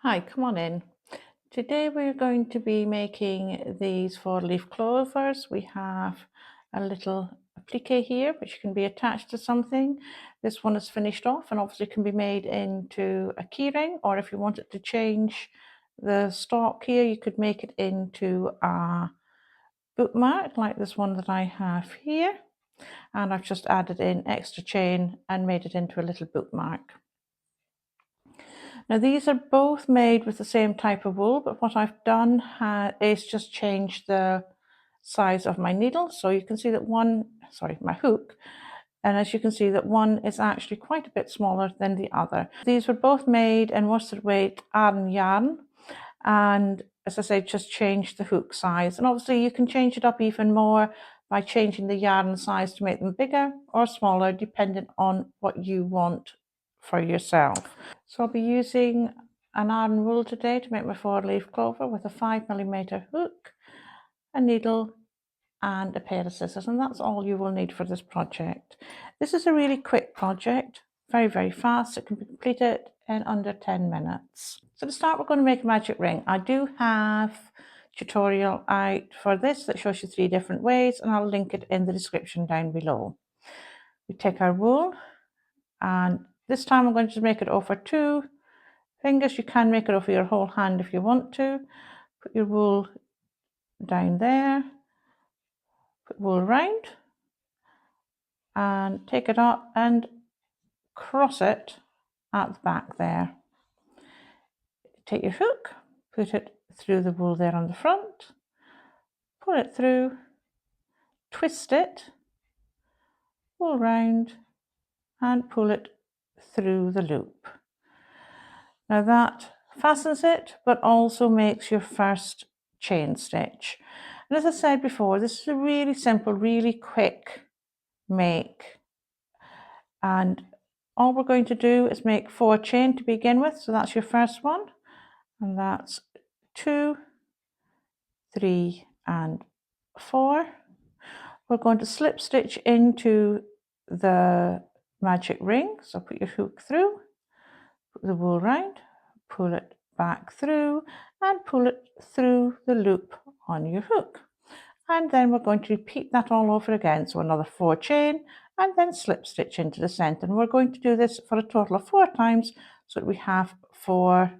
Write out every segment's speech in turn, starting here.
Hi, come on in. Today we're going to be making these for leaf clovers. We have a little applique here which can be attached to something. This one is finished off and obviously can be made into a keyring, or if you wanted to change the stalk here you could make it into a bookmark like this one that I have here, and I've just added in extra chain and made it into a little bookmark. Now these are both made with the same type of wool, but what I've done is just change the size of my needle. So you can see that my hook, and as you can see that one is actually quite a bit smaller than the other. These were both made in worsted weight Aran yarn, and as I say, just change the hook size. And obviously you can change it up even more by changing the yarn size to make them bigger or smaller, depending on what you want for yourself. So I'll be using an Aran wool today to make my 4-leaf clover with a 5mm hook, a needle and a pair of scissors, and that's all you will need for this project. This is a really quick project, very fast. It can be completed in under 10 minutes. So to start, we're going to make a magic ring. I do have a tutorial out for this that shows you 3 different ways, and I'll link it in the description down below. We take our wool, and this time I'm going to make it over 2 fingers. You can make it over your whole hand if you want to. Put your wool down there, put wool round, and take it up and cross it at the back there. Take your hook, put it through the wool there on the front, pull it through, twist it, wool round, and pull it through the loop. Now that fastens it, but also makes your first chain stitch. And as I said before, this is a really simple, really quick make. And all we're going to do is make 4 chain to begin with. So that's your first one. And that's 2, 3, and 4. We're going to slip stitch into the magic ring. So put your hook through, put the wool round, pull it back through, and pull it through the loop on your hook. And then we're going to repeat that all over again. So another 4 chain, and then slip stitch into the center. And we're going to do this for a total of 4 times, so that we have 4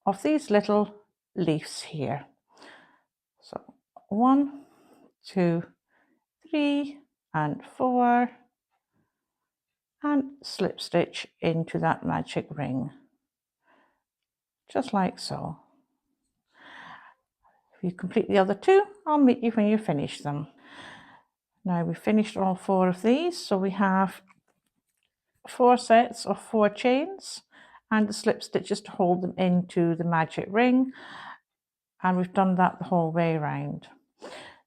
of these little leaves here. So 1, 2, 3, and 4, and slip stitch into that magic ring, just like so. If you complete the other 2, I'll meet you when you finish them. Now we've finished all 4 of these, so we have 4 sets of 4 chains and the slip stitches to hold them into the magic ring, and we've done that the whole way around.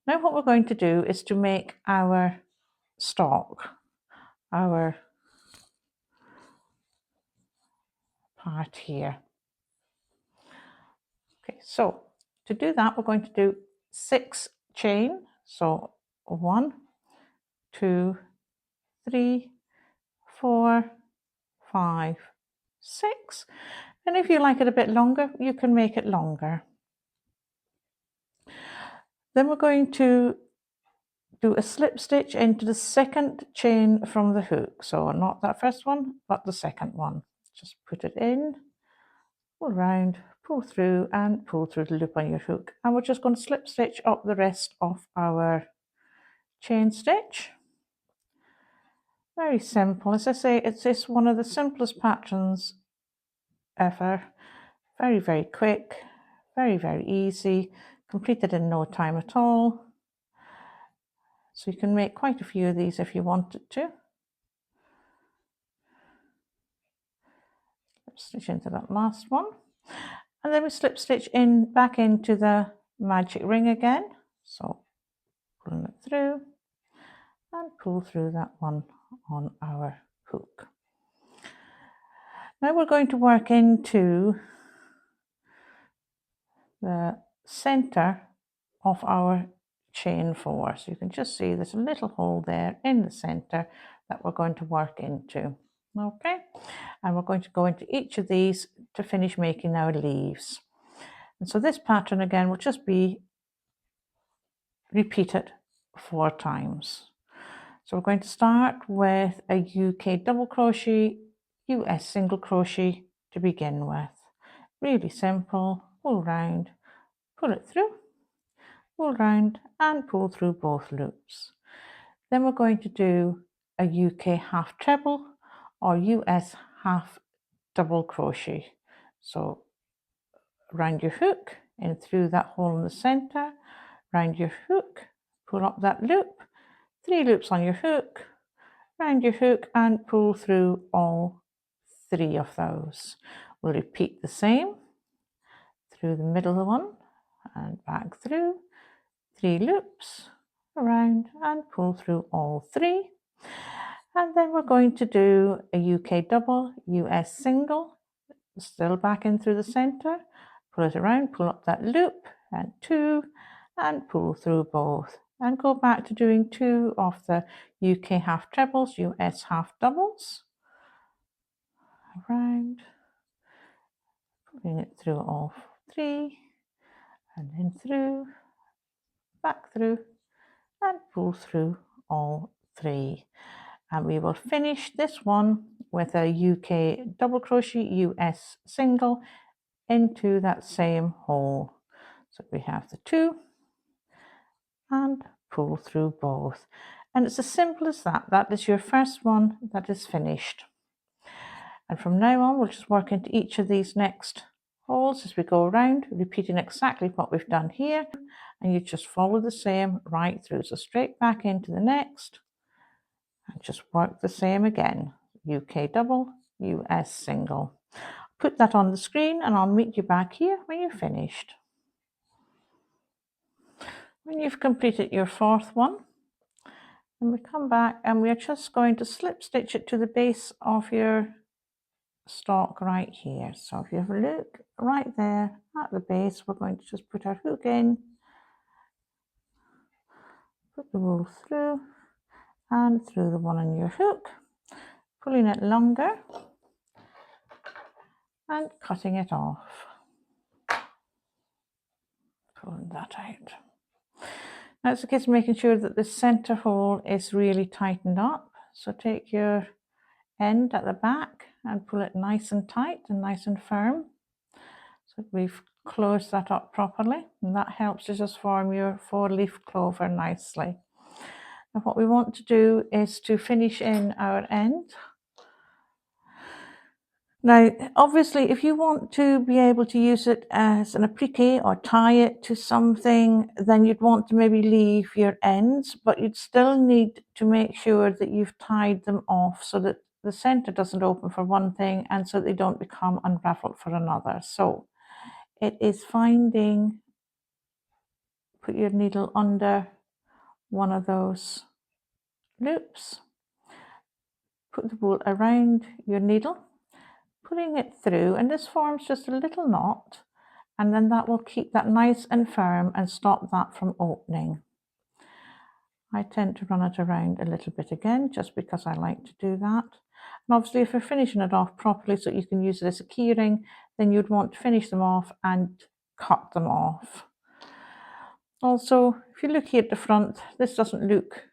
Now what we're going to do is to make our stalk, our part here. Okay, so to do that we're going to do 6 chain. So 1, 2, 3, 4, 5, 6, and if you like it a bit longer you can make it longer. Then we're going to do a slip stitch into the second chain from the hook. So not that first one, but the second one. Just put it in, pull around, pull through, and pull through the loop on your hook. And we're just going to slip stitch up the rest of our chain stitch. Very simple. As I say, it's one of the simplest patterns ever. Very quick, very easy, completed in no time at all. So you can make quite a few of these if you wanted to. Stitch into that last one, and then we slip stitch in back into the magic ring again. So pulling it through and pull through that one on our hook. Now we're going to work into the center of our chain 4. So you can just see there's a little hole there in the center that we're going to work into. Okay, and we're going to go into each of these to finish making our leaves. And so this pattern again will just be repeated 4 times. So we're going to start with a UK double crochet, US single crochet to begin with. Really simple, pull round, pull it through, pull round and pull through both loops. Then we're going to do a UK half treble or US half double crochet. So round your hook in through that hole in the center, round your hook, pull up that loop, 3 loops on your hook, round your hook and pull through all 3 of those. We'll repeat the same through the middle one and back through, 3 loops around and pull through all 3. And then we're going to do a UK double, US single, still back in through the center, pull it around, pull up that loop and 2 and pull through both. And go back to doing 2 of the UK half trebles, US half doubles, around, pulling it through all 3, and then through, back through, and pull through all 3. And we will finish this one with a UK double crochet, US single into that same hole. So we have the 2 and pull through both. And it's as simple as that. That is your first one that is finished. And from now on, we'll just work into each of these next holes as we go around, repeating exactly what we've done here. And you just follow the same right through. So straight back into the next and just work the same again. UK double, US single. Put that on the screen and I'll meet you back here when you're finished. When you've completed your 4th one, and we come back and we're just going to slip stitch it to the base of your stalk right here. So if you have a look right there at the base, we're going to just put our hook in, put the wool through and through the one on your hook, pulling it longer and cutting it off, pulling that out. Now it's a case of making sure that the center hole is really tightened up. So take your end at the back and pull it nice and tight and nice and firm. So we've closed that up properly, and that helps to just form your 4-leaf clover nicely. And what we want to do is to finish in our end. Now, obviously, if you want to be able to use it as an applique or tie it to something, then you'd want to maybe leave your ends, but you'd still need to make sure that you've tied them off so that the center doesn't open for one thing and so they don't become unraveled for another. So it is finding, put your needle under one of those loops, put the wool around your needle, pulling it through, and this forms just a little knot, and then that will keep that nice and firm and stop that from opening. I tend to run it around a little bit again just because I like to do that. And obviously if you're finishing it off properly so you can use it as a keyring, then you'd want to finish them off and cut them off. Also, if you look here at the front, this doesn't look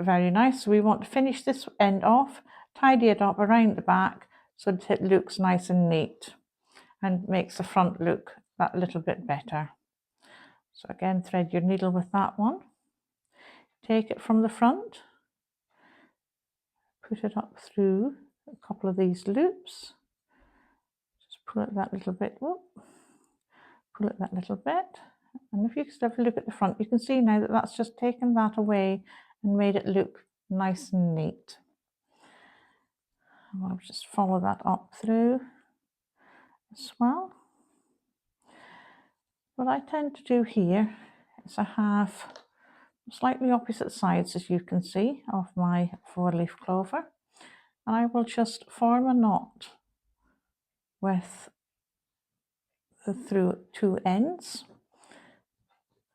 very nice, so we want to finish this end off, tidy it up around the back so that it looks nice and neat and makes the front look that little bit better. So again, thread your needle with that one, take it from the front, put it up through a couple of these loops, just pull it that little bit, whoop, pull it that little bit, and if you just have a look at the front, you can see now that that's just taken that away and made it look nice and neat. And I'll just follow that up through as well. What I tend to do here is I have slightly opposite sides, as you can see, of my 4-leaf clover, and I will just form a knot with the through 2 ends,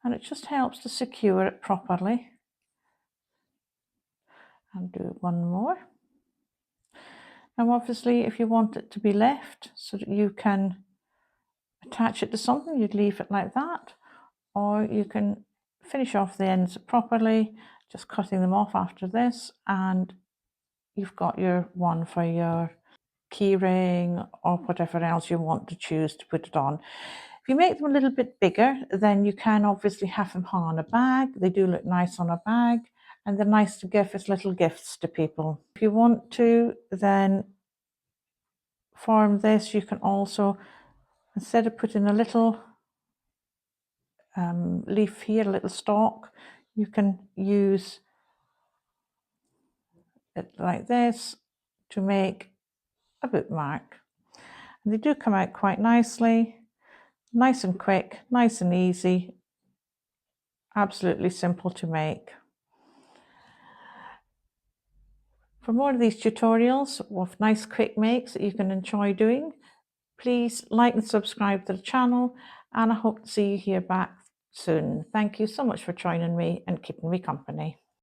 and it just helps to secure it properly. And do one more. Now obviously if you want it to be left so that you can attach it to something, you'd leave it like that, or you can finish off the ends properly, just cutting them off after this, and you've got your one for your keyring or whatever else you want to choose to put it on. If you make them a little bit bigger, then you can obviously have them hung on a bag. They do look nice on a bag, and they're nice to give as little gifts to people. If you want to then form this, you can also, instead of putting a little leaf here, a little stalk, you can use it like this to make a bookmark. And they do come out quite nicely, nice and quick, nice and easy, absolutely simple to make. For more of these tutorials with nice quick makes that you can enjoy doing, please like and subscribe to the channel, and I hope to see you here back soon. Thank you so much for joining me and keeping me company.